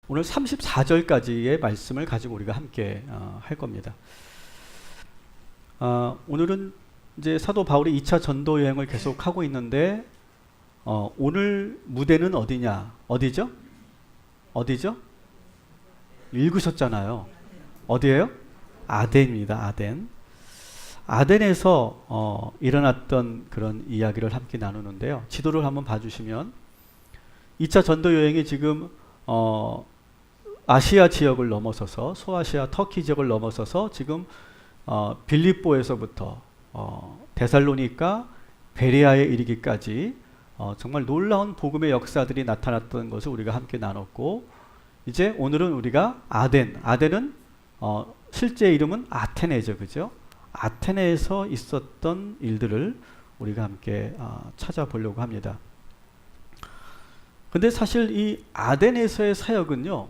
오늘 34절까지의 말씀을 가지고 우리가 함께 할 겁니다. 오늘은 이제 사도 바울이 2차 전도 여행을 계속 하고 있는데 오늘 무대는 어디냐? 어디죠? 어디죠? 읽으셨잖아요. 어디예요? 아덴입니다. 아덴. 아덴에서 일어났던 그런 이야기를 함께 나누는데요. 지도를 한번 봐주시면 2차 전도 여행이 지금 아시아 지역을 넘어서서 소아시아 터키 지역을 넘어서서 지금 빌립보에서부터 데살로니가 베레아에 이르기까지 정말 놀라운 복음의 역사들이 나타났던 것을 우리가 함께 나눴고, 이제 오늘은 우리가 아덴은 실제 이름은 아테네죠, 그죠? 아테네에서 있었던 일들을 우리가 함께 찾아보려고 합니다. 근데 사실 이 아덴에서의 사역은요,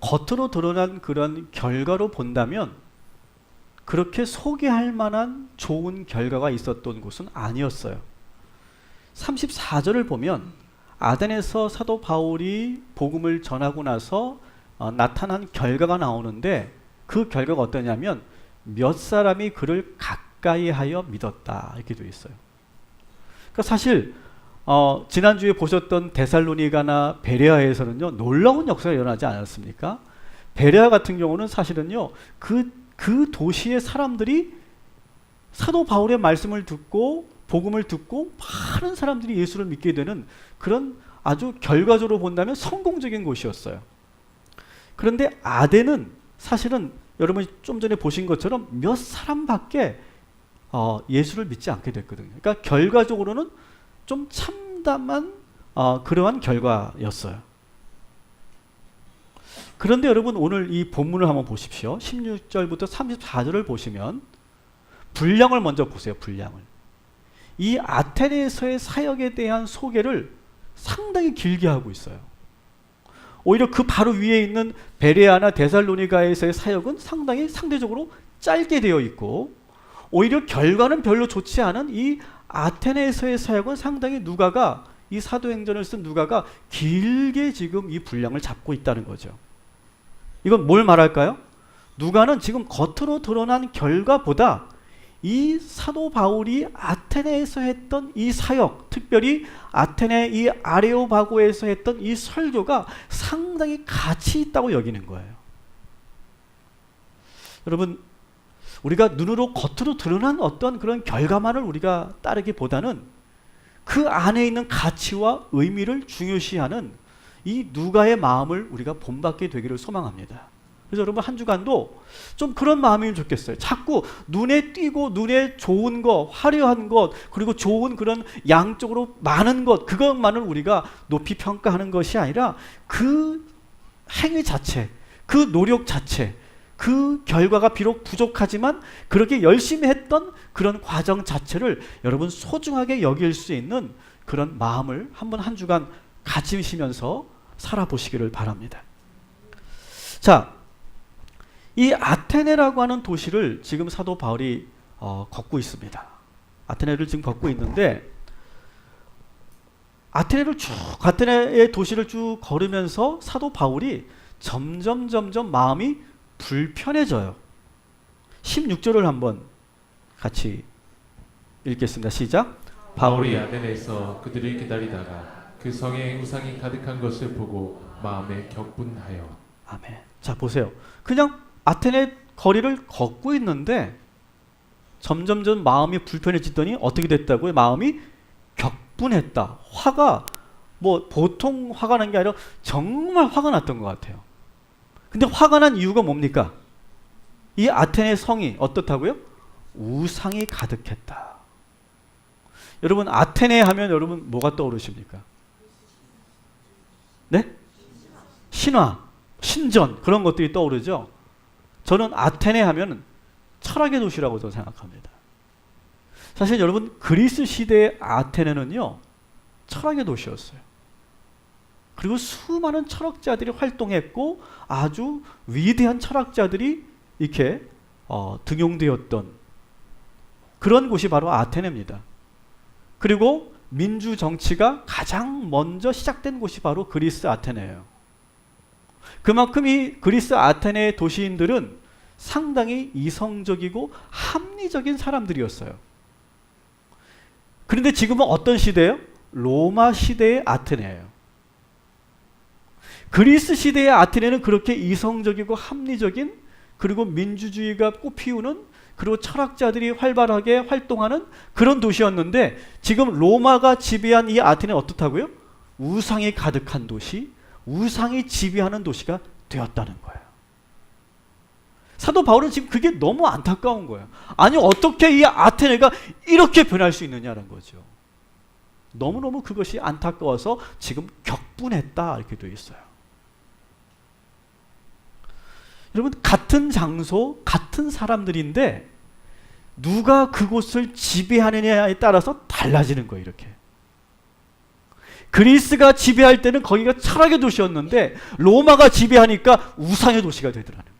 겉으로 드러난 그런 결과로 본다면 그렇게 소개할 만한 좋은 결과가 있었던 곳은 아니었어요. 34절을 보면 아덴에서 사도 바울이 복음을 전하고 나서 나타난 결과가 나오는데, 그 결과가 어떠냐면 몇 사람이 그를 가까이 하여 믿었다, 이렇게 되어 있어요. 그러니까 사실 지난주에 보셨던 데살로니가나 베레아에서는요, 놀라운 역사가 일어나지 않았습니까? 베레아 같은 경우는 사실은요, 그 도시의 사람들이 사도 바울의 말씀을 듣고 복음을 듣고 많은 사람들이 예수를 믿게 되는 그런 아주 결과적으로 본다면 성공적인 곳이었어요. 그런데 아덴은 사실은 여러분이 좀 전에 보신 것처럼 몇 사람밖에 예수를 믿지 않게 됐거든요. 그러니까 결과적으로는 좀 참담한 그러한 결과였어요. 그런데 여러분, 오늘 이 본문을 한번 보십시오. 16절부터 34절을 보시면 분량을 먼저 보세요. 분량을. 이 아테네에서의 사역에 대한 소개를 상당히 길게 하고 있어요. 오히려 그 바로 위에 있는 베레아나 데살로니가에서의 사역은 상대적으로 짧게 되어 있고, 오히려 결과는 별로 좋지 않은 이 아테네에서의 사역은 상당히 누가가, 이 사도행전을 쓴 누가가 길게 지금 이 분량을 잡고 있다는 거죠. 이건 뭘 말할까요? 누가는 지금 겉으로 드러난 결과보다 이 사도 바울이 아테네에서 했던 이 사역, 특별히 아테네 이 아레오바고에서 했던 이 설교가 상당히 가치 있다고 여기는 거예요. 여러분, 우리가 눈으로 겉으로 드러난 어떤 그런 결과만을 우리가 따르기보다는 그 안에 있는 가치와 의미를 중요시하는 이 누가의 마음을 우리가 본받게 되기를 소망합니다. 그래서 여러분, 한 주간도 좀 그런 마음이면 좋겠어요. 자꾸 눈에 띄고 눈에 좋은 것, 화려한 것, 그리고 좋은 그런 양적으로 많은 것, 그것만을 우리가 높이 평가하는 것이 아니라 그 행위 자체, 그 노력 자체, 그 결과가 비록 부족하지만 그렇게 열심히 했던 그런 과정 자체를 여러분 소중하게 여길 수 있는 그런 마음을 한번 한 주간 가지시면서 살아보시기를 바랍니다. 자, 이 아테네라고 하는 도시를 지금 사도 바울이 걷고 있습니다. 아테네를 지금 걷고 있는데, 아테네의 도시를 쭉 걸으면서 사도 바울이 점점 마음이 불편해져요. 16절을 한번 같이 읽겠습니다. 시작. 바울이 아테네에서 그들을 기다리다가 그 성에 우상이 가득한 것을 보고 마음에 격분하여. 아멘. 자, 보세요. 그냥 아테네 거리를 걷고 있는데 점점 마음이 불편해지더니 어떻게 됐다고요? 마음이 격분했다. 화가 뭐 보통 화가 난 게 아니라 정말 화가 났던 것 같아요. 근데 화가 난 이유가 뭡니까? 이 아테네 성이 어떻다고요? 우상이 가득했다. 여러분, 아테네 하면 여러분 뭐가 떠오르십니까? 네? 신화, 신전, 그런 것들이 떠오르죠. 저는 아테네 하면 철학의 도시라고 저는 생각합니다. 사실 여러분, 그리스 시대의 아테네는요, 철학의 도시였어요. 그리고 수많은 철학자들이 활동했고 아주 위대한 철학자들이 이렇게 등용되었던 그런 곳이 바로 아테네입니다. 그리고 민주 정치가 가장 먼저 시작된 곳이 바로 그리스 아테네예요. 그만큼 이 그리스 아테네 도시인들은 상당히 이성적이고 합리적인 사람들이었어요. 그런데 지금은 어떤 시대예요? 로마 시대의 아테네예요. 그리스 시대의 아테네는 그렇게 이성적이고 합리적인, 그리고 민주주의가 꽃피우는, 그리고 철학자들이 활발하게 활동하는 그런 도시였는데, 지금 로마가 지배한 이 아테네는 어떻다고요? 우상이 가득한 도시, 우상이 지배하는 도시가 되었다는 거예요. 사도 바울은 지금 그게 너무 안타까운 거예요. 아니 어떻게 이 아테네가 이렇게 변할 수 있느냐는 거죠. 너무너무 그것이 안타까워서 지금 격분했다 이렇게 되어 있어요. 여러분, 같은 장소, 같은 사람들인데 누가 그곳을 지배하느냐에 따라서 달라지는 거예요. 이렇게. 그리스가 지배할 때는 거기가 철학의 도시였는데 로마가 지배하니까 우상의 도시가 되더라는 거예요.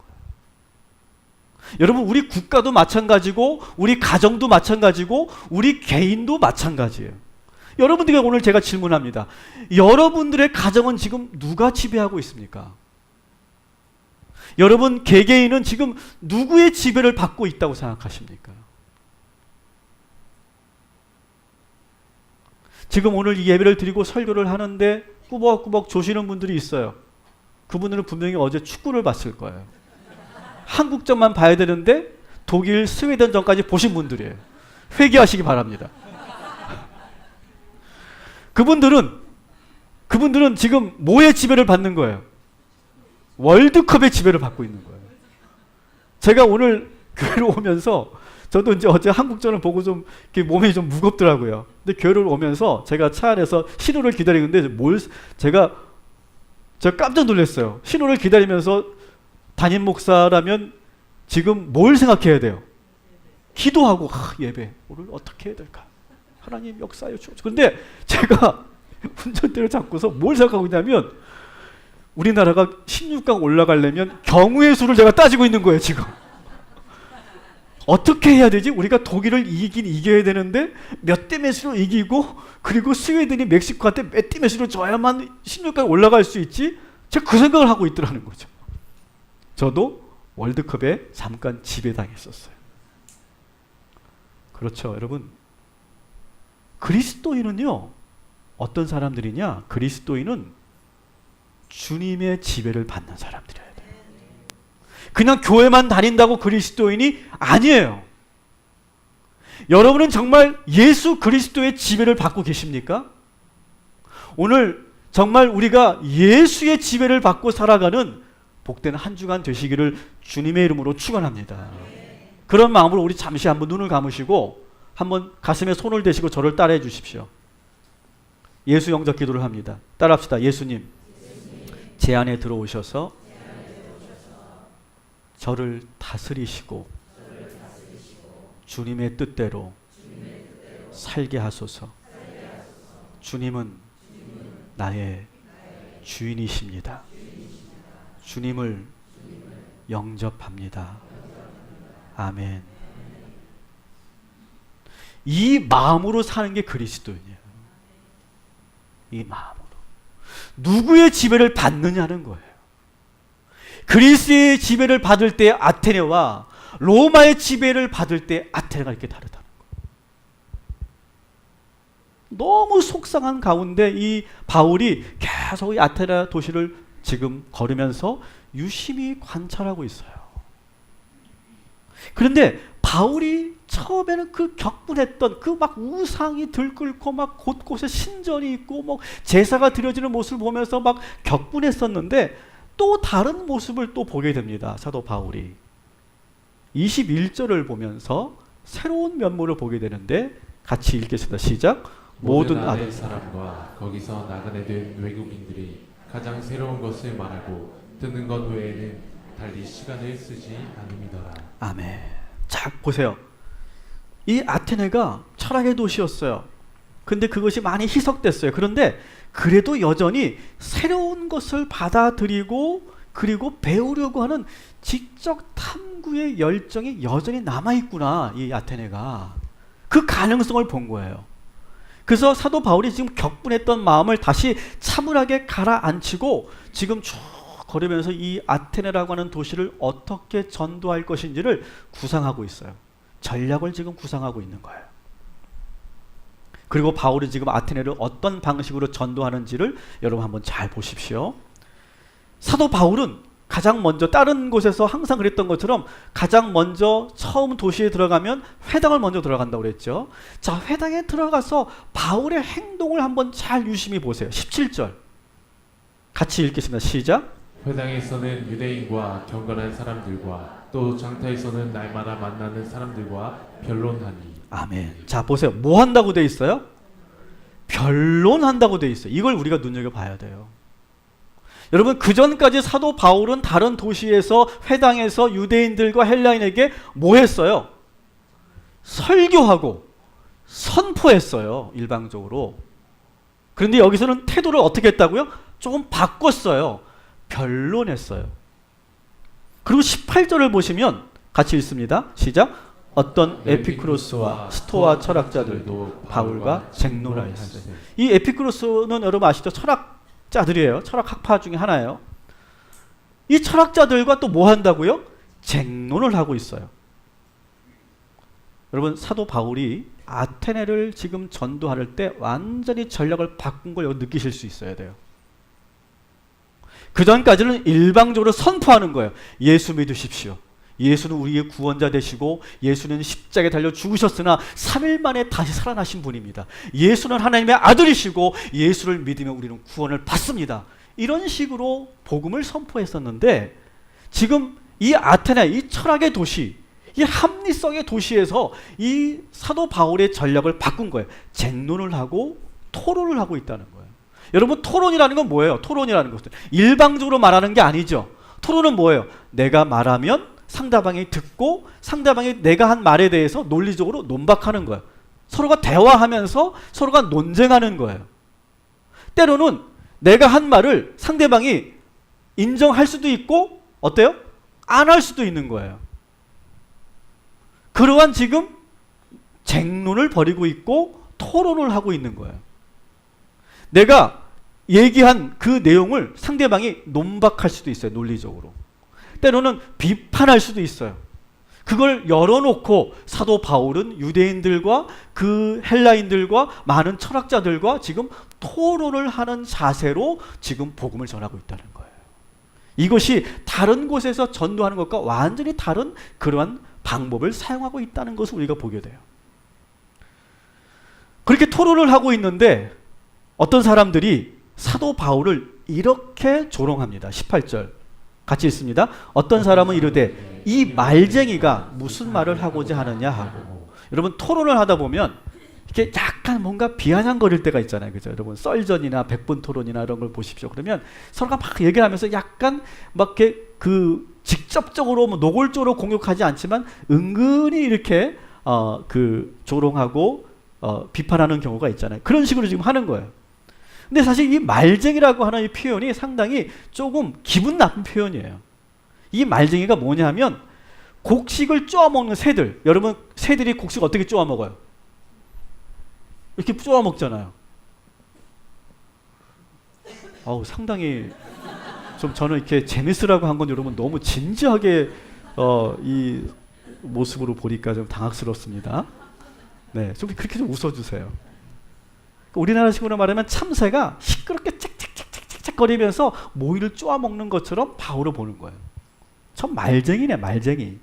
여러분, 우리 국가도 마찬가지고 우리 가정도 마찬가지고 우리 개인도 마찬가지예요. 여러분들에게 오늘 제가 질문합니다. 여러분들의 가정은 지금 누가 지배하고 있습니까? 여러분 개개인은 지금 누구의 지배를 받고 있다고 생각하십니까? 지금 오늘 이 예배를 드리고 설교를 하는데 꾸벅꾸벅 조시는 분들이 있어요. 그분들은 분명히 어제 축구를 봤을 거예요. 한국전만 봐야 되는데 독일, 스웨덴전까지 보신 분들이에요. 회개하시기 바랍니다. 그분들은 지금 뭐의 지배를 받는 거예요? 월드컵의 지배를 받고 있는 거예요. 제가 오늘 교회로 오면서 저도 이제 어제 한국전을 보고 좀 몸이 좀 무겁더라고요. 근데 교회를 오면서 제가 차 안에서 신호를 기다리는데 제가 깜짝 놀랐어요. 신호를 기다리면서 담임 목사라면 지금 뭘 생각해야 돼요? 기도하고 예배 오늘 어떻게 해야 될까? 하나님 역사하여 주옵소서. 그런데 제가 운전대를 잡고서 뭘 생각하고 있냐면 우리나라가 16강 올라가려면 경우의 수를 제가 따지고 있는 거예요. 지금 어떻게 해야 되지? 우리가 독일을 이겨야 되는데 몇 대 몇으로 이기고, 그리고 스웨덴이 멕시코한테 몇 대 몇으로 져야만 16강에 올라갈 수 있지? 제가 그 생각을 하고 있더라는 거죠. 저도 월드컵에 잠깐 지배당했었어요. 그렇죠, 여러분. 그리스도인은요, 어떤 사람들이냐? 그리스도인은 주님의 지배를 받는 사람들이에요. 그냥 교회만 다닌다고 그리스도인이 아니에요. 여러분은 정말 예수 그리스도의 지배를 받고 계십니까? 오늘 정말 우리가 예수의 지배를 받고 살아가는 복된 한 주간 되시기를 주님의 이름으로 축원합니다. 그런 마음으로 우리 잠시 한번 눈을 감으시고 한번 가슴에 손을 대시고 저를 따라해 주십시오. 예수 영접 기도를 합니다. 따라합시다. 예수님, 제 안에 들어오셔서 저를 다스리시고 주님의 뜻대로 살게 하소서. 주님은 나의 주인이십니다. 주님을 영접합니다. 아멘. 이 마음으로 사는 게 그리스도인이에요. 이 마음으로. 누구의 지배를 받느냐는 거예요. 그리스의 지배를 받을 때 아테네와 로마의 지배를 받을 때 아테네가 이렇게 다르다는 거예요. 너무 속상한 가운데 이 바울이 계속 이 아테네 도시를 지금 걸으면서 유심히 관찰하고 있어요. 그런데 바울이 처음에는 그 격분했던 그 막 우상이 들끓고 막 곳곳에 신전이 있고 뭐 제사가 드려지는 모습을 보면서 막 격분했었는데 또 다른 모습을 또 보게 됩니다. 사도 바울이 21절을 보면서 새로운 면모를 보게 되는데 같이 읽겠습니다. 시작. 모든 아들 사람과 거기서 나그네 된 외국인들이 가장 새로운 것을 말하고 듣는 것 외에는 달리 시간을 쓰지 않음이더라. 아멘. 자, 보세요. 이 아테네가 철학의 도시였어요. 근데 그것이 많이 희석됐어요. 그런데 그래도 여전히 새로운 것을 받아들이고 그리고 배우려고 하는 지적 탐구의 열정이 여전히 남아있구나. 이 아테네가. 그 가능성을 본 거예요. 그래서 사도 바울이 지금 격분했던 마음을 다시 차분하게 가라앉히고 지금 쭉 걸으면서 이 아테네라고 하는 도시를 어떻게 전도할 것인지를 구상하고 있어요. 전략을 지금 구상하고 있는 거예요. 그리고 바울이 지금 아테네를 어떤 방식으로 전도하는지를 여러분 한번 잘 보십시오. 사도 바울은 가장 먼저 다른 곳에서 항상 그랬던 것처럼 가장 먼저 처음 도시에 들어가면 회당을 먼저 들어간다고 그랬죠. 자, 회당에 들어가서 바울의 행동을 한번 잘 유심히 보세요. 17절 같이 읽겠습니다. 시작. 회당에서는 유대인과 경건한 사람들과 또 장터에서는 날마다 만나는 사람들과 변론하니. 아멘. 자, 보세요. 뭐 한다고 돼 있어요? 변론한다고 돼 있어요. 이걸 우리가 눈여겨봐야 돼요. 여러분, 그 전까지 사도 바울은 다른 도시에서 회당에서 유대인들과 헬라인에게 뭐 했어요? 설교하고 선포했어요. 일방적으로. 그런데 여기서는 태도를 어떻게 했다고요? 조금 바꿨어요. 변론했어요. 그리고 18절을 보시면 같이 읽습니다. 시작. 어떤 에피쿠로스와 스토아 철학자들도 바울과 쟁론하였어요. 이 에피쿠로스는 여러분 아시죠? 철학자들이에요. 철학 학파 중에 하나예요. 이 철학자들과 또 뭐 한다고요? 쟁론을 하고 있어요. 여러분, 사도 바울이 아테네를 지금 전도할 때 완전히 전략을 바꾼 걸 여기 느끼실 수 있어야 돼요. 그 전까지는 일방적으로 선포하는 거예요. 예수 믿으십시오. 예수는 우리의 구원자 되시고 예수는 십자가에 달려 죽으셨으나 3일 만에 다시 살아나신 분입니다. 예수는 하나님의 아들이시고 예수를 믿으면 우리는 구원을 받습니다. 이런 식으로 복음을 선포했었는데 지금 이 아테네, 이 철학의 도시, 이 합리성의 도시에서 이 사도 바울의 전략을 바꾼 거예요. 쟁론을 하고 토론을 하고 있다는 거예요. 여러분, 토론이라는 건 뭐예요? 토론이라는 것은 일방적으로 말하는 게 아니죠. 토론은 뭐예요? 내가 말하면 상대방이 듣고 상대방이 내가 한 말에 대해서 논리적으로 논박하는 거예요. 서로가 대화하면서 서로가 논쟁하는 거예요. 때로는 내가 한 말을 상대방이 인정할 수도 있고 어때요? 안 할 수도 있는 거예요. 그러한 지금 쟁론을 벌이고 있고 토론을 하고 있는 거예요. 내가 얘기한 그 내용을 상대방이 논박할 수도 있어요. 논리적으로. 때로는 비판할 수도 있어요. 그걸 열어놓고 사도 바울은 유대인들과 그 헬라인들과 많은 철학자들과 지금 토론을 하는 자세로 지금 복음을 전하고 있다는 거예요. 이것이 다른 곳에서 전도하는 것과 완전히 다른 그러한 방법을 사용하고 있다는 것을 우리가 보게 돼요. 그렇게 토론을 하고 있는데 어떤 사람들이 사도 바울을 이렇게 조롱합니다. 18절 같이 읽습니다. 어떤 사람은 이르되 이 말쟁이가 무슨 말을 하고자 하느냐 하고. 여러분, 토론을 하다 보면 이렇게 약간 뭔가 비아냥거릴 때가 있잖아요. 그죠? 여러분, 썰전이나 백분 토론이나 이런 걸 보십시오. 그러면 서로가 막 얘기를 하면서 약간 막 이렇게 그 직접적으로 뭐 노골적으로 공격하지 않지만 은근히 이렇게 조롱하고 비판하는 경우가 있잖아요. 그런 식으로 지금 하는 거예요. 근데 사실 이 말쟁이라고 하는 이 표현이 상당히 조금 기분 나쁜 표현이에요. 이 말쟁이가 뭐냐 하면 곡식을 쪼아 먹는 새들. 여러분, 새들이 곡식 어떻게 쪼아 먹어요? 이렇게 쪼아 먹잖아요. 상당히 좀 저는 이렇게 재밌으라고 한 건 여러분 너무 진지하게 이 모습으로 보니까 좀 당황스럽습니다. 네, 좀 그렇게 좀 웃어주세요. 우리나라 식으로 말하면 참새가 시끄럽게 짹짹짹짹짹 거리면서 모이를 쪼아 먹는 것처럼 바울을 보는 거예요. 참 말쟁이네, 말쟁이.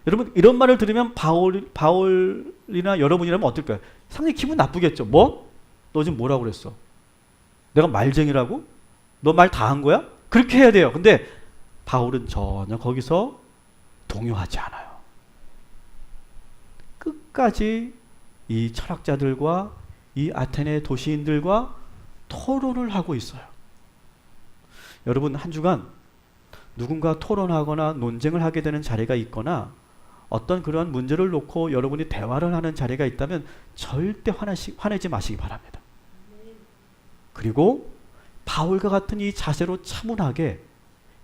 여러분, 이런 말을 들으면 바울이나 여러분이라면 어떨까요? 상당히 기분 나쁘겠죠. 뭐? 너 지금 뭐라고 그랬어? 내가 말쟁이라고? 너 말 다 한 거야? 그렇게 해야 돼요. 근데 바울은 전혀 거기서 동요하지 않아요. 끝까지 이 철학자들과 이 아테네 도시인들과 토론을 하고 있어요. 여러분, 한 주간 누군가 토론하거나 논쟁을 하게 되는 자리가 있거나 어떤 그런 문제를 놓고 여러분이 대화를 하는 자리가 있다면 절대 화내지 마시기 바랍니다. 그리고 바울과 같은 이 자세로 차분하게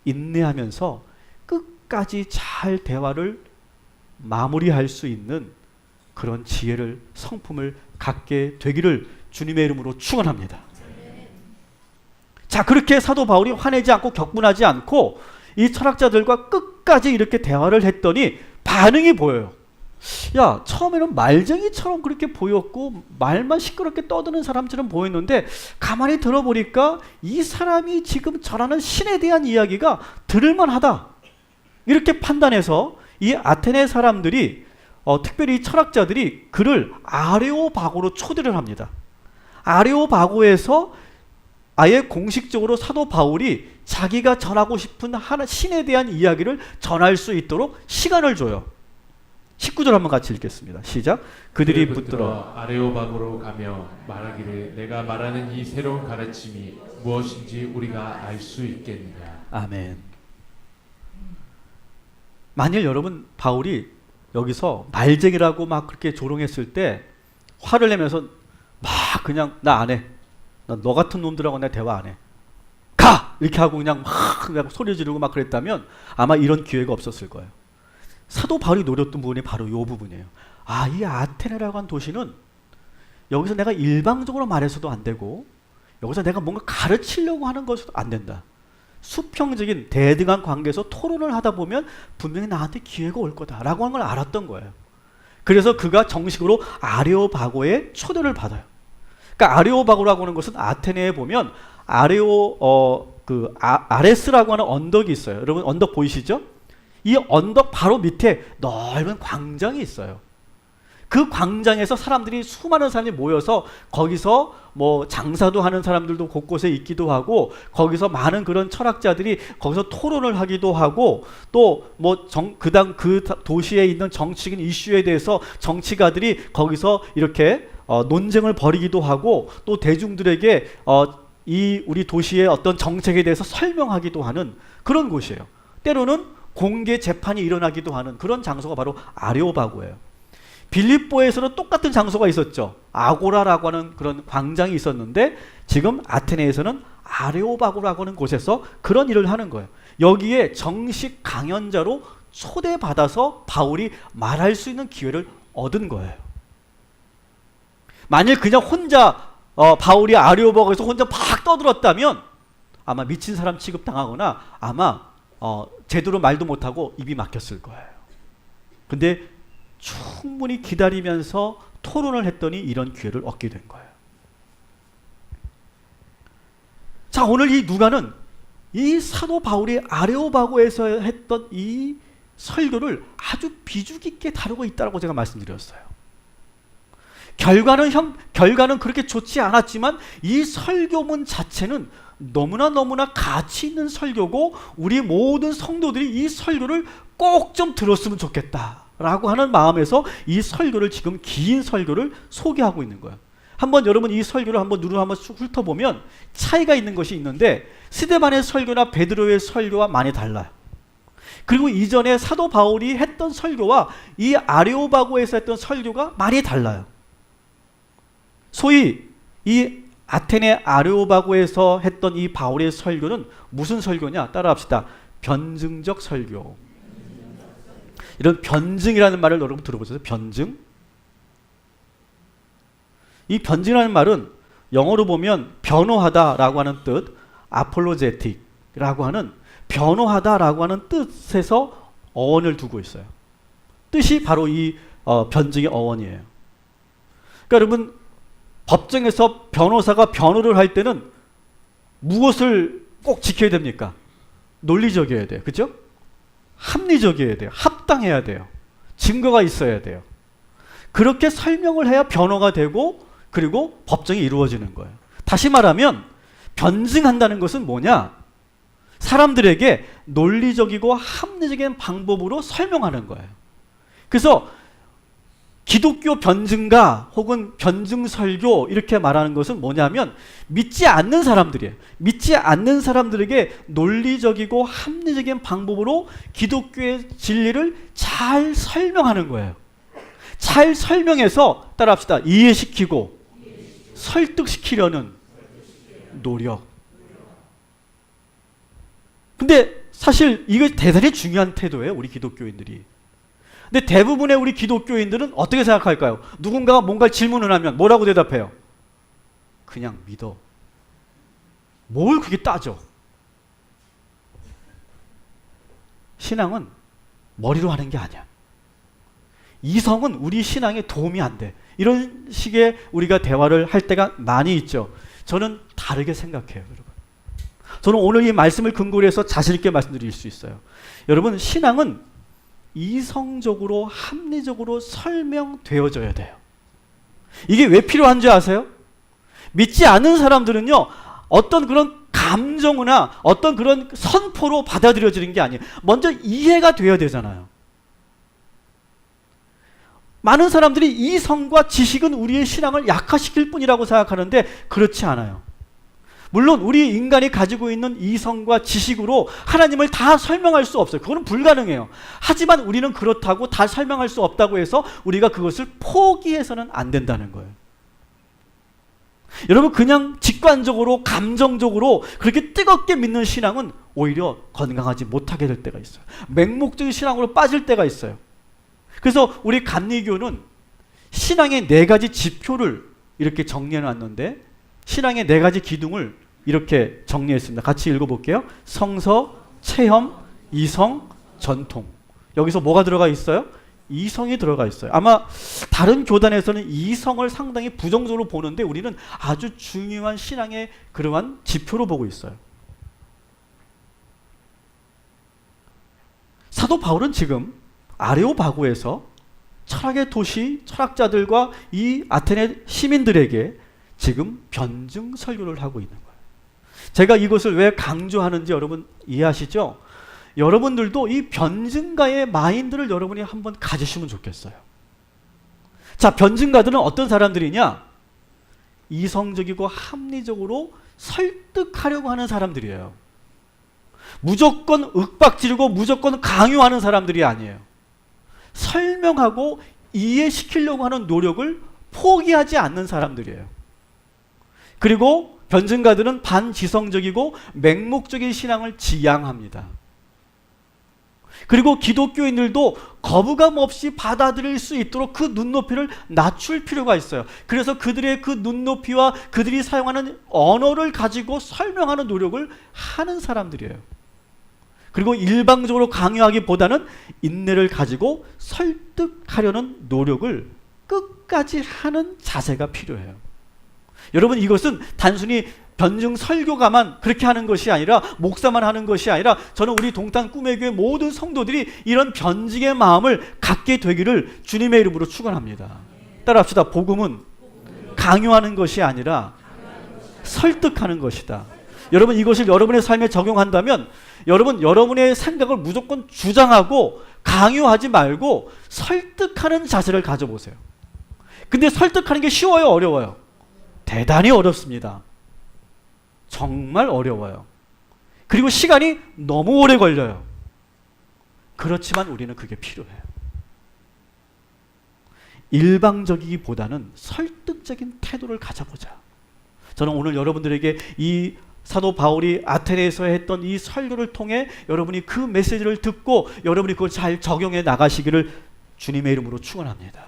인내하면서 끝까지 잘 대화를 마무리할 수 있는 그런 지혜를, 성품을 갖게 되기를 주님의 이름으로 축원합니다. 자, 자, 그렇게 사도 바울이 화내지 않고 격분하지 않고 이 철학자들과 끝까지 이렇게 대화를 했더니 반응이 보여요. 야, 처음에는 말쟁이처럼 그렇게 보였고 말만 시끄럽게 떠드는 사람처럼 보였는데 가만히 들어보니까 이 사람이 지금 전하는 신에 대한 이야기가 들을만하다. 이렇게 판단해서 이 아테네 사람들이 특별히 이 철학자들이 그를 아레오바고로 초대를 합니다. 아레오바고에서 아예 공식적으로 사도 바울이 자기가 전하고 싶은 신에 대한 이야기를 전할 수 있도록 시간을 줘요. 19절 한번 같이 읽겠습니다. 시작. 그들이 붙들어 아레오바고로 가며 말하기를 내가 말하는 이 새로운 가르침이 무엇인지 우리가 알 수 있겠느냐. 아멘. 만일 여러분 바울이 여기서 말쟁이라고 막 그렇게 조롱했을 때 화를 내면서 막 그냥 나 안 해. 너 같은 놈들하고 내 대화 안 해. 가! 이렇게 하고 그냥 막 소리 지르고 막 그랬다면 아마 이런 기회가 없었을 거예요. 사도 바울이 노렸던 부분이 바로 이 부분이에요. 아, 이 아테네라고 한 도시는 여기서 내가 일방적으로 말해서도 안 되고 여기서 내가 뭔가 가르치려고 하는 것도 안 된다. 수평적인 대등한 관계에서 토론을 하다 보면 분명히 나한테 기회가 올 거다라고 하는 걸 알았던 거예요. 그래서 그가 정식으로 아레오바고의 초대를 받아요. 그러니까 아레오바고라고 하는 것은 아테네에 보면 아레스라고 하는 언덕이 있어요. 여러분 언덕 보이시죠? 이 언덕 바로 밑에 넓은 광장이 있어요. 그 광장에서 수많은 사람들이 모여서 거기서 뭐 장사도 하는 사람들도 곳곳에 있기도 하고 거기서 많은 그런 철학자들이 거기서 토론을 하기도 하고 또 뭐 그 도시에 있는 정치적인 이슈에 대해서 정치가들이 거기서 이렇게 논쟁을 벌이기도 하고 또 대중들에게 이 우리 도시의 어떤 정책에 대해서 설명하기도 하는 그런 곳이에요. 때로는 공개 재판이 일어나기도 하는 그런 장소가 바로 아레오바고예요. 빌립보에서는 똑같은 장소가 있었죠. 아고라라고 하는 그런 광장이 있었는데 지금 아테네에서는 아레오바고라고 하는 곳에서 그런 일을 하는 거예요. 여기에 정식 강연자로 초대받아서 바울이 말할 수 있는 기회를 얻은 거예요. 만일 그냥 혼자 바울이 아레오바고에서 혼자 팍 떠들었다면 아마 미친 사람 취급당하거나 아마 제대로 말도 못하고 입이 막혔을 거예요. 근데 충분히 기다리면서 토론을 했더니 이런 기회를 얻게 된 거예요. 자, 오늘 이 누가는 이 사도 바울이 아레오바고에서 했던 이 설교를 아주 비중 있게 다루고 있다고 제가 말씀드렸어요. 결과는 그렇게 좋지 않았지만 이 설교문 자체는 너무나 가치 있는 설교고 우리 모든 성도들이 이 설교를 꼭 좀 들었으면 좋겠다라고 하는 마음에서 이 설교를 지금 긴 설교를 소개하고 있는 거예요. 한번 여러분 이 설교를 한번 쭉 훑어보면 차이가 있는 것이 있는데 스데반의 설교나 베드로의 설교와 많이 달라요. 그리고 이전에 사도 바울이 했던 설교와 이 아레오바고에서 했던 설교가 많이 달라요. 소위 이 아테네 아레오바고에서 했던 이 바울의 설교는 무슨 설교냐? 따라합시다. 변증적 설교. 이런 변증이라는 말을 여러분 들어보셨어요? 변증? 이 변증이라는 말은 영어로 보면 변호하다라고 하는 뜻, apologetic라고 하는 변호하다라고 하는 뜻에서 어원을 두고 있어요. 뜻이 바로 이 변증의 어원이에요. 그러니까 여러분 법정에서 변호사가 변호를 할 때는 무엇을 꼭 지켜야 됩니까? 논리적이어야 돼요. 그렇죠? 합리적이어야 돼요. 합당해야 돼요. 증거가 있어야 돼요. 그렇게 설명을 해야 변호가 되고 그리고 법정이 이루어지는 거예요. 다시 말하면 변증한다는 것은 뭐냐? 사람들에게 논리적이고 합리적인 방법으로 설명하는 거예요. 그래서 기독교 변증가 혹은 변증설교 이렇게 말하는 것은 뭐냐면 믿지 않는 사람들이에요. 믿지 않는 사람들에게 논리적이고 합리적인 방법으로 기독교의 진리를 잘 설명하는 거예요. 잘 설명해서 따라합시다. 이해시키고 설득시키려는 노력. 근데 사실 이거 대단히 중요한 태도예요. 우리 기독교인들이. 근데 대부분의 우리 기독교인들은 어떻게 생각할까요? 누군가가 뭔가 질문을 하면 뭐라고 대답해요? 그냥 믿어. 뭘 그게 따져? 신앙은 머리로 하는 게 아니야. 이성은 우리 신앙에 도움이 안 돼. 이런 식의 우리가 대화를 할 때가 많이 있죠. 저는 다르게 생각해요, 여러분. 저는 오늘 이 말씀을 근거로 해서 자신 있게 말씀드릴 수 있어요. 여러분, 신앙은 이성적으로 합리적으로 설명되어져야 돼요. 이게 왜 필요한지 아세요? 믿지 않는 사람들은요, 어떤 그런 감정이나 어떤 그런 선포로 받아들여지는 게 아니에요. 먼저 이해가 되어야 되잖아요. 많은 사람들이 이성과 지식은 우리의 신앙을 약화시킬 뿐이라고 생각하는데 그렇지 않아요. 물론 우리 인간이 가지고 있는 이성과 지식으로 하나님을 다 설명할 수 없어요. 그거는 불가능해요. 하지만 우리는 그렇다고 다 설명할 수 없다고 해서 우리가 그것을 포기해서는 안 된다는 거예요. 여러분, 그냥 직관적으로 감정적으로 그렇게 뜨겁게 믿는 신앙은 오히려 건강하지 못하게 될 때가 있어요. 맹목적인 신앙으로 빠질 때가 있어요. 그래서 우리 감리교는 신앙의 4가지 지표를 이렇게 정리해 놨는데, 신앙의 4가지 기둥을 이렇게 정리했습니다. 같이 읽어볼게요. 성서, 체험, 이성, 전통. 여기서 뭐가 들어가 있어요? 이성이 들어가 있어요. 아마 다른 교단에서는 이성을 상당히 부정적으로 보는데 우리는 아주 중요한 신앙의 그러한 지표로 보고 있어요. 사도 바울은 지금 아레오바고에서 철학의 도시 철학자들과 이 아테네 시민들에게 지금 변증 설교를 하고 있는 거예요. 제가 이것을 왜 강조하는지 여러분 이해하시죠? 여러분들도 이 변증가의 마인드를 여러분이 한번 가지시면 좋겠어요. 자, 변증가들은 어떤 사람들이냐? 이성적이고 합리적으로 설득하려고 하는 사람들이에요. 무조건 윽박지르고 무조건 강요하는 사람들이 아니에요. 설명하고 이해시키려고 하는 노력을 포기하지 않는 사람들이에요. 그리고 변증가들은 반지성적이고 맹목적인 신앙을 지향합니다. 그리고 기독교인들도 거부감 없이 받아들일 수 있도록 그 눈높이를 낮출 필요가 있어요. 그래서 그들의 그 눈높이와 그들이 사용하는 언어를 가지고 설명하는 노력을 하는 사람들이에요. 그리고 일방적으로 강요하기보다는 인내를 가지고 설득하려는 노력을 끝까지 하는 자세가 필요해요. 여러분, 이것은 단순히 변증 설교가만 그렇게 하는 것이 아니라, 목사만 하는 것이 아니라, 저는 우리 동탄 꿈의 교회 모든 성도들이 이런 변증의 마음을 갖게 되기를 주님의 이름으로 축원합니다. 따라합시다. 복음은 강요하는 것이 아니라 설득하는 것이다. 여러분, 이것을 여러분의 삶에 적용한다면 여러분의 생각을 무조건 주장하고 강요하지 말고 설득하는 자세를 가져보세요. 근데 설득하는 게 쉬워요, 어려워요? 대단히 어렵습니다. 정말 어려워요. 그리고 시간이 너무 오래 걸려요. 그렇지만 우리는 그게 필요해요. 일방적이기보다는 설득적인 태도를 가져보자. 저는 오늘 여러분들에게 이 사도 바울이 아테네에서 했던 이 설교를 통해 여러분이 그 메시지를 듣고 여러분이 그걸 잘 적용해 나가시기를 주님의 이름으로 축원합니다.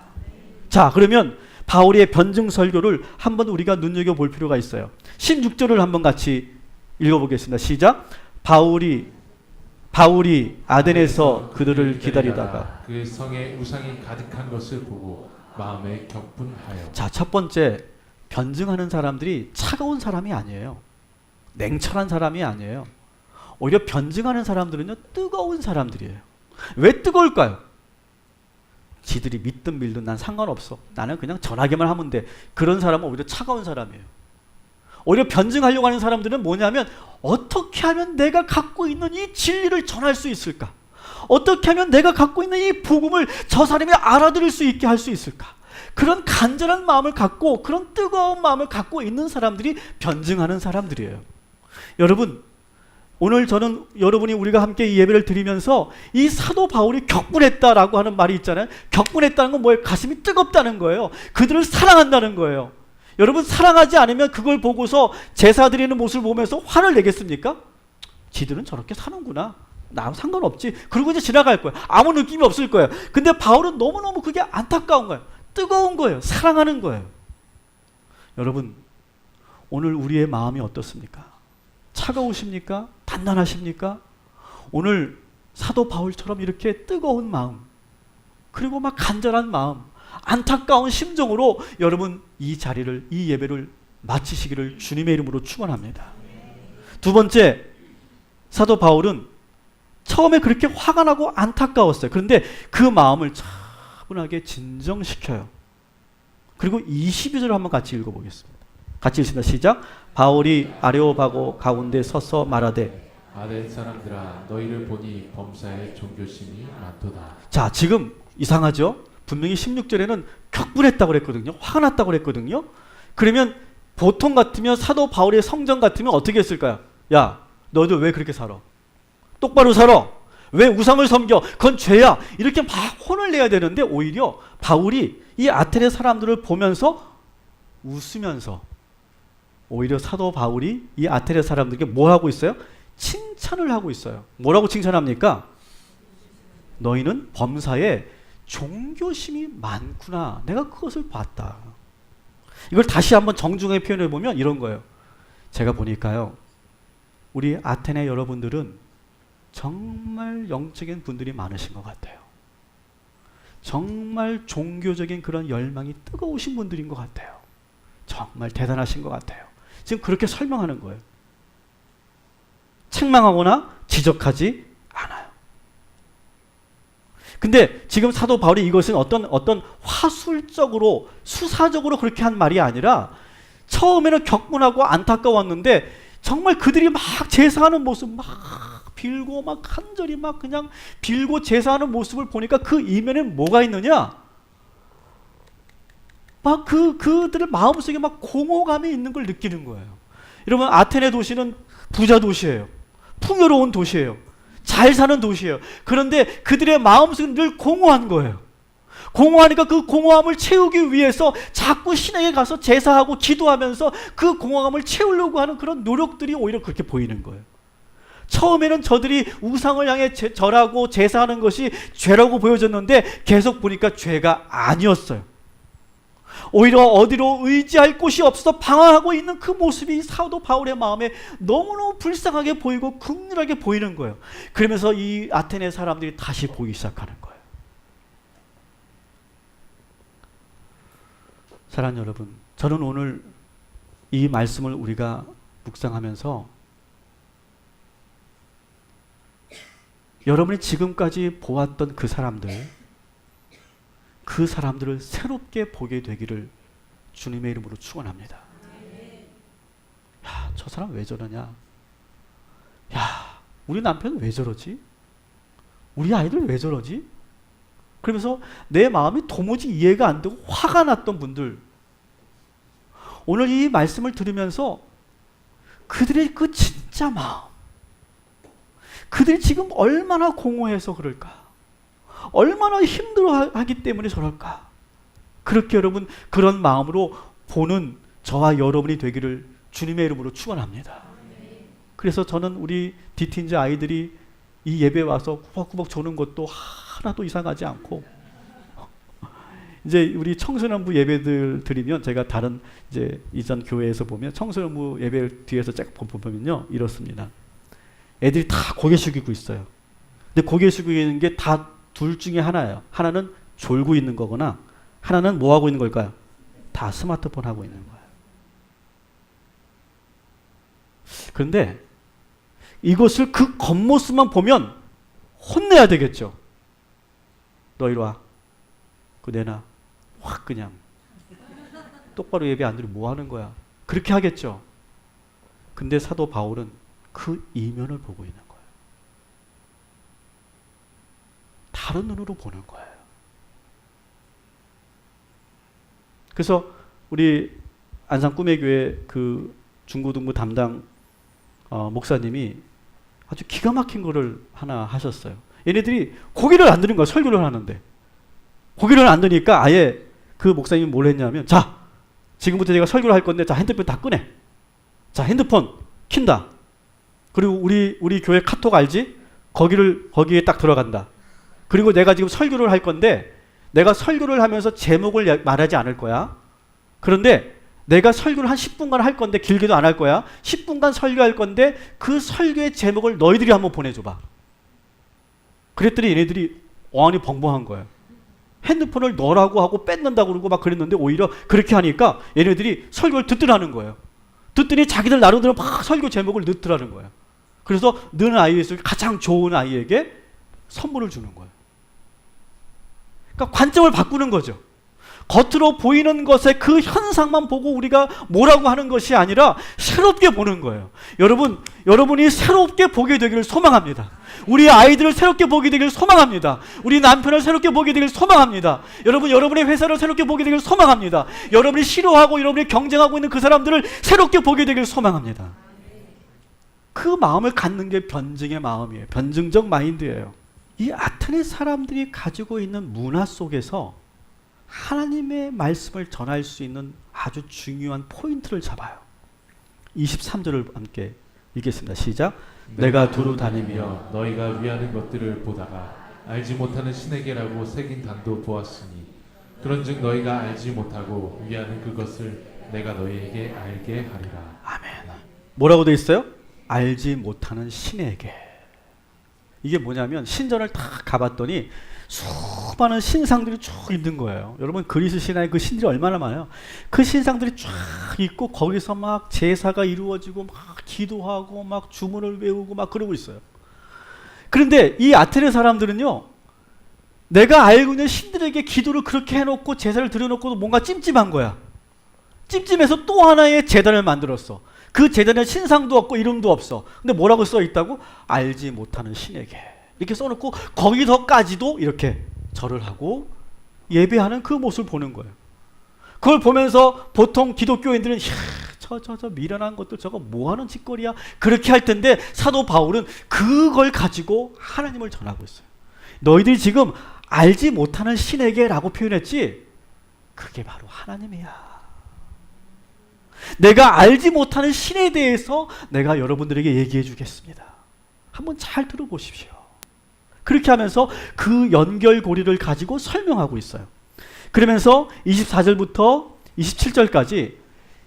자, 그러면 바울의 변증 설교를 한번 우리가 눈여겨볼 필요가 있어요. 16절을 한번 같이 읽어보겠습니다. 시작. 바울이 아덴에서 그들을 기다리다가 그 성에 우상이 가득한 것을 보고 마음에 격분하여. 자, 첫 번째, 변증하는 사람들이 차가운 사람이 아니에요. 냉철한 사람이 아니에요. 오히려 변증하는 사람들은요, 뜨거운 사람들이에요. 왜 뜨거울까요? 지들이 믿든 밀든 난 상관없어. 나는 그냥 전하기만 하면 돼. 그런 사람은 오히려 차가운 사람이에요. 오히려 변증하려고 하는 사람들은 뭐냐면, 어떻게 하면 내가 갖고 있는 이 진리를 전할 수 있을까? 어떻게 하면 내가 갖고 있는 이 복음을 저 사람이 알아들을 수 있게 할 수 있을까? 그런 간절한 마음을 갖고, 그런 뜨거운 마음을 갖고 있는 사람들이 변증하는 사람들이에요. 여러분, 오늘 저는 여러분이 우리가 함께 이 예배를 드리면서 이 사도 바울이 격분했다라고 하는 말이 있잖아요. 격분했다는 건 뭐예요? 가슴이 뜨겁다는 거예요. 그들을 사랑한다는 거예요. 여러분, 사랑하지 않으면 그걸 보고서 제사 드리는 모습을 보면서 화를 내겠습니까? 지들은 저렇게 사는구나. 나 상관없지. 그리고 이제 지나갈 거예요. 아무 느낌이 없을 거예요. 근데 바울은 너무너무 그게 안타까운 거예요. 뜨거운 거예요. 사랑하는 거예요. 여러분, 오늘 우리의 마음이 어떻습니까? 차가우십니까? 단단하십니까? 오늘 사도 바울처럼 이렇게 뜨거운 마음, 그리고 막 간절한 마음, 안타까운 심정으로 여러분 이 자리를, 이 예배를 마치시기를 주님의 이름으로 축원합니다. 두 번째, 사도 바울은 처음에 그렇게 화가 나고 안타까웠어요. 그런데 그 마음을 차분하게 진정시켜요. 그리고 22절을 한번 같이 읽어보겠습니다. 같이 읽습니다. 시작. 바울이 아레오바고 가운데 서서 말하되 아덴 사람들아 너희를 보니 범사에 종교심이 많도다. 자, 지금 이상하죠? 분명히 16절에는 격분했다고 그랬거든요. 화가 났다고 그랬거든요. 그러면 보통 같으면 사도 바울의 성정 같으면 어떻게 했을까요? 야, 너희들 왜 그렇게 살아? 똑바로 살아. 왜 우상을 섬겨? 그건 죄야. 이렇게 막 혼을 내야 되는데 오히려 바울이 이 아테네 사람들을 보면서 웃으면서 오히려 사도 바울이 이 아테네 사람들에게 뭐 하고 있어요? 칭찬을 하고 있어요. 뭐라고 칭찬합니까? 너희는 범사에 종교심이 많구나. 내가 그것을 봤다. 이걸 다시 한번 정중하게 표현해 보면 이런 거예요. 제가 보니까요, 우리 아테네 여러분들은 정말 영적인 분들이 많으신 것 같아요. 정말 종교적인 그런 열망이 뜨거우신 분들인 것 같아요. 정말 대단하신 것 같아요. 지금 그렇게 설명하는 거예요. 책망하거나 지적하지 않아요. 근데 지금 사도 바울이 이것은 어떤 화술적으로 수사적으로 그렇게 한 말이 아니라 처음에는 격분하고 안타까웠는데 정말 그들이 막 제사하는 모습 막 빌고 막 간절히 막 그냥 빌고 제사하는 모습을 보니까 그 이면에는 뭐가 있느냐? 막 그들의 마음속에 막 공허감이 있는 걸 느끼는 거예요. 여러분, 아테네 도시는 부자 도시예요. 풍요로운 도시예요. 잘 사는 도시예요. 그런데 그들의 마음속은 늘 공허한 거예요. 공허하니까 그 공허함을 채우기 위해서 자꾸 신에게 가서 제사하고 기도하면서 그 공허감을 채우려고 하는 그런 노력들이 오히려 그렇게 보이는 거예요. 처음에는 저들이 우상을 향해 절하고 제사하는 것이 죄라고 보여졌는데 계속 보니까 죄가 아니었어요. 오히려 어디로 의지할 곳이 없어서 방황하고 있는 그 모습이 사도 바울의 마음에 너무너무 불쌍하게 보이고 극렬하게 보이는 거예요. 그러면서 이 아테네 사람들이 다시 보기 시작하는 거예요. 사랑하는 여러분, 저는 오늘 이 말씀을 우리가 묵상하면서 여러분이 지금까지 보았던 그 사람들을 새롭게 보게 되기를 주님의 이름으로 축원합니다. 야, 저 사람 왜 저러냐? 야, 우리 남편 왜 저러지? 우리 아이들 왜 저러지? 그러면서 내 마음이 도무지 이해가 안 되고 화가 났던 분들, 오늘 이 말씀을 들으면서 그들의 그 진짜 마음, 그들이 지금 얼마나 공허해서 그럴까? 얼마나 힘들어하기 때문에 저럴까? 그렇게 여러분 그런 마음으로 보는 저와 여러분이 되기를 주님의 이름으로 축원합니다. 그래서 저는 우리 디틴즈 아이들이 이 예배 와서 꾸벅꾸벅 조는 것도 하나도 이상하지 않고, 이제 우리 청소년부 예배들 드리면 제가 다른 이제 이전 교회에서 보면 청소년부 예배 뒤에서 쫙 보면요 이렇습니다. 애들이 다 고개 숙이고 있어요. 근데 고개 숙이고 있는 게 다 둘 중에 하나예요. 하나는 졸고 있는 거거나 하나는 뭐 하고 있는 걸까요? 다 스마트폰 하고 있는 거예요. 그런데 이것을 그 겉모습만 보면 혼내야 되겠죠. 너 이리 와. 그 내놔. 확 그냥 똑바로 예배 안 드리고 뭐 하는 거야. 그렇게 하겠죠. 근데 사도 바울은 그 이면을 보고 있는 거예요. 다른 눈으로 보는 거예요. 그래서 우리 안산 꿈의교회 그 중고등부 담당 목사님이 아주 기가 막힌 거를 하나 하셨어요. 얘네들이 고개를 안 드는 거야. 설교를 하는데 고개를 안 드니까 아예 그 목사님이 뭘 했냐면, 자, 지금부터 제가 설교를 할 건데 자, 핸드폰 다 끄내. 자, 핸드폰 킨다. 그리고 우리 교회 카톡 알지? 거기에 딱 들어간다. 그리고 내가 지금 설교를 할 건데 내가 설교를 하면서 제목을 말하지 않을 거야. 그런데 내가 설교를 한 10분간 할 건데, 길게도 안 할 거야. 10분간 설교할 건데 그 설교의 제목을 너희들이 한번 보내줘봐. 그랬더니 얘네들이 어안이 벙벙한 거야. 핸드폰을 넣으라고 하고 뺏는다고 그러고 막 그랬는데, 오히려 그렇게 하니까 얘네들이 설교를 듣더라는 거예요. 듣더니 자기들 나름대로 막 설교 제목을 넣더라는 거예요. 그래서 너는 아이 중에 가장 좋은 아이에게 선물을 주는 거예요. 그러니까 관점을 바꾸는 거죠. 겉으로 보이는 것의 그 현상만 보고 우리가 뭐라고 하는 것이 아니라 새롭게 보는 거예요. 여러분이 새롭게 보게 되기를 소망합니다. 우리 아이들을 새롭게 보게 되기를 소망합니다. 우리 남편을 새롭게 보게 되기를 소망합니다. 여러분의 회사를 새롭게 보게 되기를 소망합니다. 여러분이 싫어하고 여러분이 경쟁하고 있는 그 사람들을 새롭게 보게 되기를 소망합니다. 그 마음을 갖는 게 변증의 마음이에요. 변증적 마인드예요. 이 아테네 사람들이 가지고 있는 문화 속에서 하나님의 말씀을 전할 수 있는 아주 중요한 포인트를 잡아요. 23절을 함께 읽겠습니다. 시작. 내가 두루 다니며 너희가 위하는 것들을 보다가 알지 못하는 신에게라고 새긴 단도 보았으니 그런즉 너희가 알지 못하고 위하는 그것을 내가 너희에게 알게 하리라. 아멘. 뭐라고 되어 있어요? 알지 못하는 신에게. 이게 뭐냐면 신전을 다 가봤더니 수많은 신상들이 쭉 있는 거예요. 여러분 그리스 신화에 그 신들이 얼마나 많아요. 그 신상들이 쫙 있고 거기서 막 제사가 이루어지고 막 기도하고 막 주문을 외우고 막 그러고 있어요. 그런데 이 아테네 사람들은요, 내가 알고 있는 신들에게 기도를 그렇게 해놓고 제사를 드려놓고도 뭔가 찜찜한 거야. 찜찜해서 또 하나의 제단을 만들었어. 그 제단에 신상도 없고 이름도 없어. 근데 뭐라고 써 있다고? 알지 못하는 신에게. 이렇게 써놓고 거기서까지도 이렇게 절을 하고 예배하는 그 모습을 보는 거예요. 그걸 보면서 보통 기독교인들은 저 미련한 것들 저거 뭐하는 짓거리야? 그렇게 할 텐데 사도 바울은 그걸 가지고 하나님을 전하고 있어요. 너희들이 지금 알지 못하는 신에게 라고 표현했지, 그게 바로 하나님이야. 내가 알지 못하는 신에 대해서 내가 여러분들에게 얘기해 주겠습니다. 한번 잘 들어보십시오. 그렇게 하면서 그 연결고리를 가지고 설명하고 있어요. 그러면서 24절부터 27절까지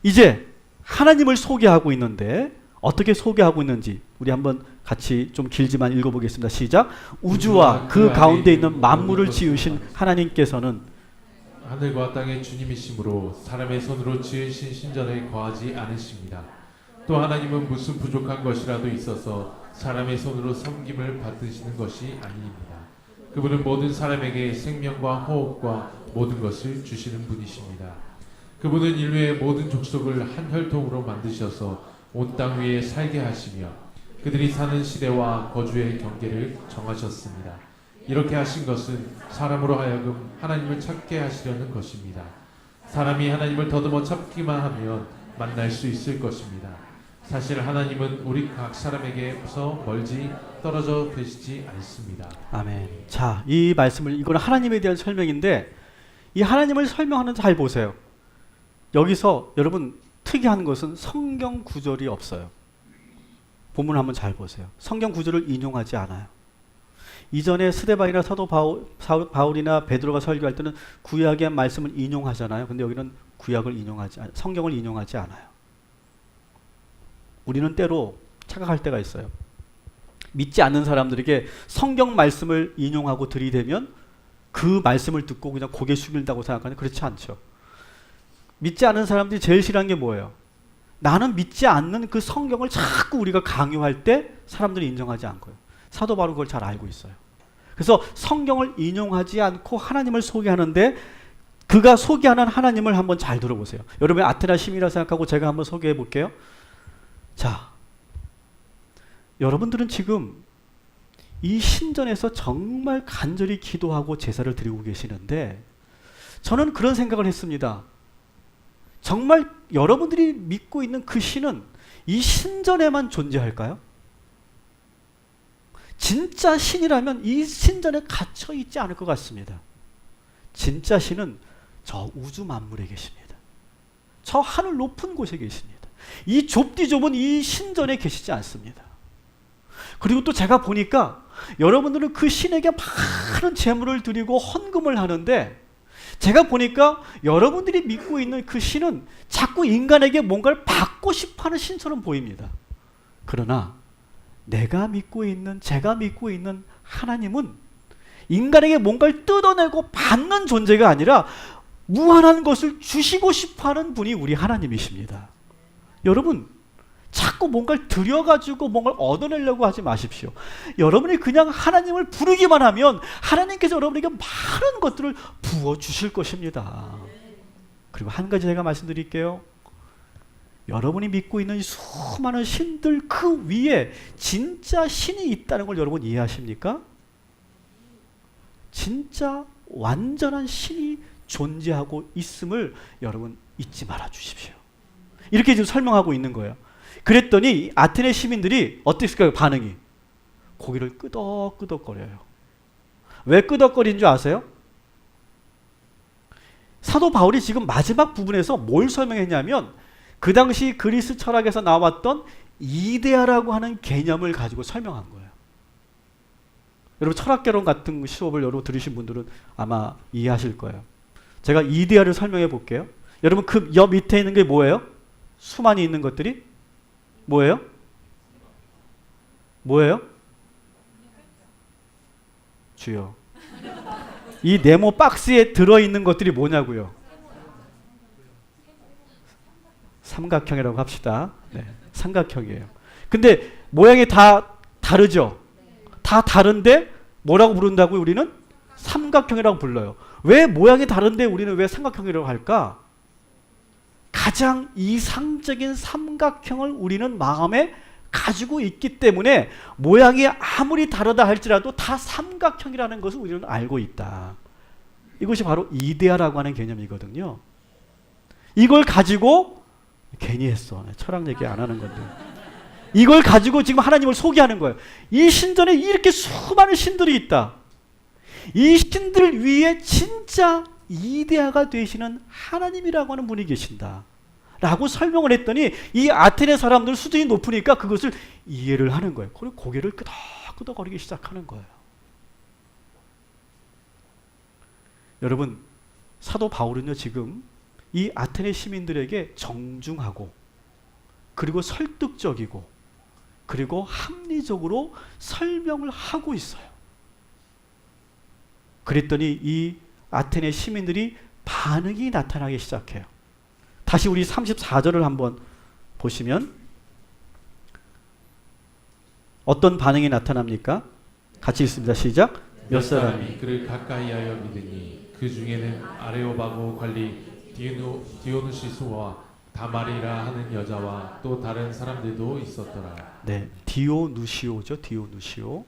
이제 하나님을 소개하고 있는데, 어떻게 소개하고 있는지 우리 한번 같이 좀 길지만 읽어보겠습니다. 시작. 우주와 그 가운데 있는 만물을 지으신 하나님께서는 하늘과 땅의 주님이시므로 사람의 손으로 지으신 신전에 거하지 않으십니다. 또 하나님은 무슨 부족한 것이라도 있어서 사람의 손으로 섬김을 받으시는 것이 아닙니다. 그분은 모든 사람에게 생명과 호흡과 모든 것을 주시는 분이십니다. 그분은 인류의 모든 족속을 한 혈통으로 만드셔서 온 땅 위에 살게 하시며 그들이 사는 시대와 거주의 경계를 정하셨습니다. 이렇게 하신 것은 사람으로 하여금 하나님을 찾게 하시려는 것입니다. 사람이 하나님을 더듬어 찾기만 하면 만날 수 있을 것입니다. 사실 하나님은 우리 각 사람에게서 멀지 떨어져 계시지 않습니다. 아멘. 자, 이 말씀을, 이거는 하나님에 대한 설명인데, 이 하나님을 설명하는, 잘 보세요. 여기서 여러분 특이한 것은 성경 구절이 없어요. 본문 한번 잘 보세요. 성경 구절을 인용하지 않아요. 이전에 스데반이나 사도 바울이나 베드로가 설교할 때는 구약의 말씀을 인용하잖아요. 근데 여기는 성경을 인용하지 않아요. 우리는 때로 착각할 때가 있어요. 믿지 않는 사람들에게 성경 말씀을 인용하고 들이대면 그 말씀을 듣고 그냥 고개 숙인다고 생각하는데 그렇지 않죠. 믿지 않는 사람들이 제일 싫어하는 게 뭐예요? 나는 믿지 않는 그 성경을 자꾸 우리가 강요할 때 사람들이 인정하지 않고요. 사도 바울은 그걸 잘 알고 있어요. 그래서 성경을 인용하지 않고 하나님을 소개하는데, 그가 소개하는 하나님을 한번 잘 들어보세요. 여러분 아테나 시민이라 생각하고 제가 한번 소개해 볼게요. 자, 여러분들은 지금 이 신전에서 정말 간절히 기도하고 제사를 드리고 계시는데, 저는 그런 생각을 했습니다. 정말 여러분들이 믿고 있는 그 신은 이 신전에만 존재할까요? 진짜 신이라면 이 신전에 갇혀 있지 않을 것 같습니다. 진짜 신은 저 우주 만물에 계십니다. 저 하늘 높은 곳에 계십니다. 이 좁디 좁은 이 신전에 계시지 않습니다. 그리고 또 제가 보니까 여러분들은 그 신에게 많은 제물을 드리고 헌금을 하는데, 제가 보니까 여러분들이 믿고 있는 그 신은 자꾸 인간에게 뭔가를 받고 싶어하는 신처럼 보입니다. 그러나 내가 믿고 있는, 제가 믿고 있는 하나님은 인간에게 뭔가를 뜯어내고 받는 존재가 아니라 무한한 것을 주시고 싶어하는 분이 우리 하나님이십니다. 여러분, 자꾸 뭔가를 들여가지고 뭔가를 얻어내려고 하지 마십시오. 여러분이 그냥 하나님을 부르기만 하면 하나님께서 여러분에게 많은 것들을 부어주실 것입니다. 그리고 한 가지 제가 말씀드릴게요. 여러분이 믿고 있는 수많은 신들 그 위에 진짜 신이 있다는 걸 여러분 이해하십니까? 진짜 완전한 신이 존재하고 있음을 여러분 잊지 말아 주십시오. 이렇게 지금 설명하고 있는 거예요. 그랬더니 아테네 시민들이 어땠을까요? 반응이 고개를 끄덕끄덕거려요. 왜 끄덕거리는 줄 아세요? 사도 바울이 지금 마지막 부분에서 뭘 설명했냐면 그 당시 그리스 철학에서 나왔던 이데아라고 하는 개념을 가지고 설명한 거예요. 여러분 철학개론 같은 수업을 여러분 들으신 분들은 아마 이해하실 거예요. 제가 이데아를 설명해 볼게요. 여러분 그 옆 밑에 있는 게 뭐예요? 수많이 있는 것들이 뭐예요? 뭐예요? 주여. 이 네모 박스에 들어있는 것들이 뭐냐고요? 삼각형이라고 합시다. 네, 삼각형이에요. 근데 모양이 다 다르죠? 다 다른데 뭐라고 부른다고요? 우리는 삼각형이라고 불러요. 왜 모양이 다른데 우리는 왜 삼각형이라고 할까? 가장 이상적인 삼각형을 우리는 마음에 가지고 있기 때문에 모양이 아무리 다르다 할지라도 다 삼각형이라는 것을 우리는 알고 있다. 이것이 바로 이데아라고 하는 개념이거든요. 이걸 가지고 괜히 했어. 철학 얘기 안 하는 건데. 이걸 가지고 지금 하나님을 소개하는 거예요. 이 신전에 이렇게 수많은 신들이 있다. 이 신들 위에 진짜 이데아가 되시는 하나님이라고 하는 분이 계신다 라고 설명을 했더니 이 아테네 사람들 수준이 높으니까 그것을 이해를 하는 거예요. 그리고 고개를 끄덕끄덕거리기 시작하는 거예요. 여러분 사도 바울은요 지금 이 아테네 시민들에게 정중하고 그리고 설득적이고 그리고 합리적으로 설명을 하고 있어요. 그랬더니 이 아테네 시민들이 반응이 나타나기 시작해요. 다시 우리 34절을 한번 보시면 어떤 반응이 나타납니까? 같이 읽습니다. 시작. 몇 사람이 그를 가까이하여 믿으니 그 중에는 아레오바고 관리 디오누시스와 다말이라 하는 여자와 또 다른 사람들도 있었더라. 네, 디오누시오죠. 디오누시오.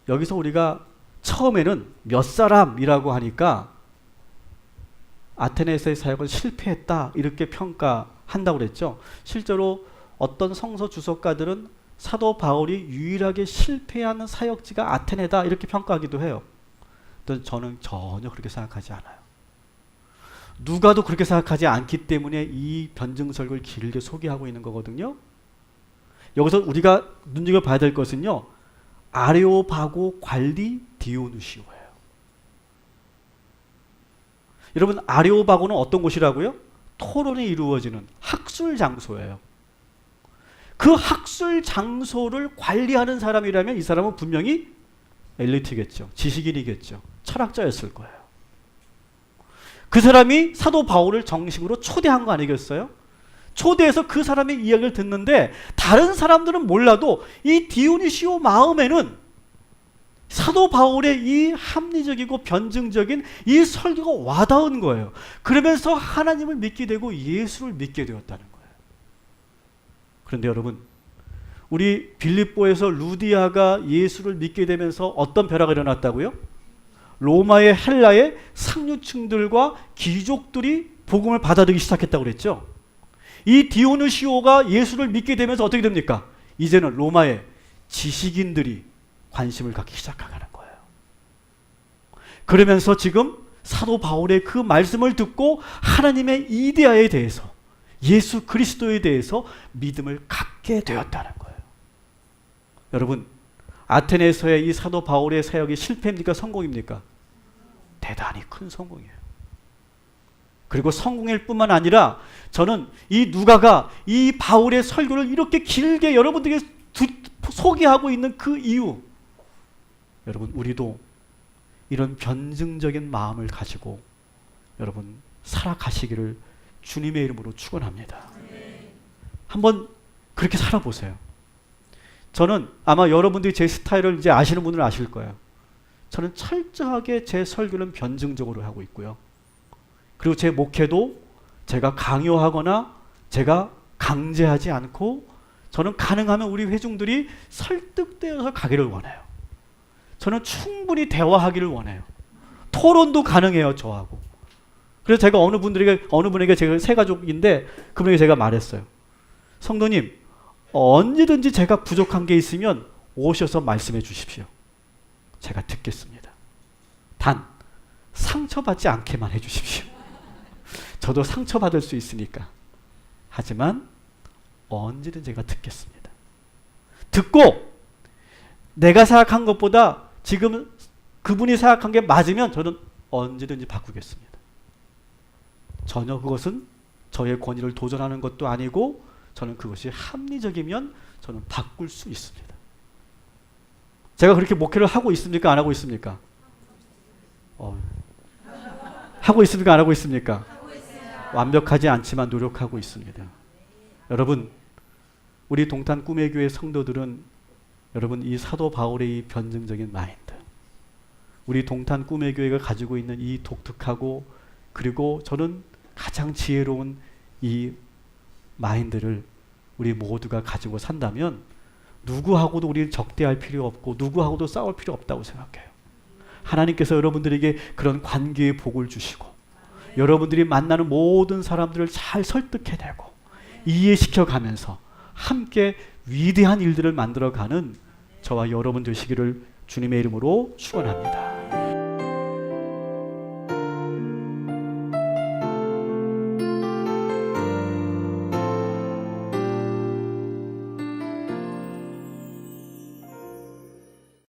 여기서 우리가 처음에는 몇 사람이라고 하니까 아테네에서의 사역은 실패했다 이렇게 평가한다고 그랬죠. 실제로 어떤 성서 주석가들은 사도 바울이 유일하게 실패한 사역지가 아테네다 이렇게 평가하기도 해요. 저는 전혀 그렇게 생각하지 않아요. 누가도 그렇게 생각하지 않기 때문에 이 변증설교를 길게 소개하고 있는 거거든요. 여기서 우리가 눈여겨봐야 될 것은요. 아레오바고 관리 디오누시오예요. 여러분 아레오바고는 어떤 곳이라고요? 토론이 이루어지는 학술 장소예요. 그 학술 장소를 관리하는 사람이라면 이 사람은 분명히 엘리트겠죠. 지식인이겠죠. 철학자였을 거예요. 그 사람이 사도 바울을 정식으로 초대한 거 아니겠어요? 초대해서 그 사람의 이야기를 듣는데 다른 사람들은 몰라도 이 디오니시오 마음에는 사도 바울의 이 합리적이고 변증적인 이 설교가 와닿은 거예요. 그러면서 하나님을 믿게 되고 예수를 믿게 되었다는 거예요. 그런데 여러분, 우리 빌립보에서 루디아가 예수를 믿게 되면서 어떤 변화가 일어났다고요? 로마의 헬라의 상류층들과 귀족들이 복음을 받아들이기 시작했다고 그랬죠. 이 디오누시오가 예수를 믿게 되면서 어떻게 됩니까? 이제는 로마의 지식인들이 관심을 갖기 시작하는 거예요. 그러면서 지금 사도 바울의 그 말씀을 듣고 하나님의 이데아에 대해서 예수 그리스도에 대해서 믿음을 갖게 되었다는 거예요. 여러분, 아테네에서의 이 사도 바울의 사역이 실패입니까? 성공입니까? 대단히 큰 성공이에요. 그리고 성공일 뿐만 아니라 저는 이 누가가 이 바울의 설교를 이렇게 길게 여러분들에게 소개하고 있는 그 이유, 여러분 우리도 이런 변증적인 마음을 가지고 여러분 살아가시기를 주님의 이름으로 축원합니다. 한번 그렇게 살아보세요. 저는 아마 여러분들이 제 스타일을 이제 아시는 분들은 아실 거예요. 저는 철저하게 제 설교는 변증적으로 하고 있고요. 그리고 제 목회도 제가 강요하거나 제가 강제하지 않고 저는 가능하면 우리 회중들이 설득되어서 가기를 원해요. 저는 충분히 대화하기를 원해요. 토론도 가능해요, 저하고. 그래서 제가 어느 분에게 제가 세 가족인데 그분에게 제가 말했어요. 성도님, 언제든지 제가 부족한 게 있으면 오셔서 말씀해 주십시오. 제가 듣겠습니다. 단 상처받지 않게만 해 주십시오. 저도 상처받을 수 있으니까. 하지만 언제든 제가 듣겠습니다. 듣고 내가 생각한 것보다 지금 그분이 생각한 게 맞으면 저는 언제든지 바꾸겠습니다. 전혀 그것은 저의 권위를 도전하는 것도 아니고 저는 그것이 합리적이면 저는 바꿀 수 있습니다. 제가 그렇게 목회를 하고 있습니까? 안 하고 있습니까? 하고 있습니까? 안 하고 있습니까? 완벽하지 않지만 노력하고 있습니다. 여러분, 우리 동탄 꿈의 교회 성도들은 여러분 이 사도 바울의 이 변증적인 마인드, 우리 동탄 꿈의 교회가 가지고 있는 이 독특하고 그리고 저는 가장 지혜로운 이 마인드를 우리 모두가 가지고 산다면 누구하고도 우리는 적대할 필요 없고 누구하고도 싸울 필요 없다고 생각해요. 하나님께서 여러분들에게 그런 관계의 복을 주시고 여러분들이 만나는 모든 사람들을 잘 설득해내고 이해시켜가면서 함께 위대한 일들을 만들어가는 저와 여러분 되시기를 주님의 이름으로 축원합니다.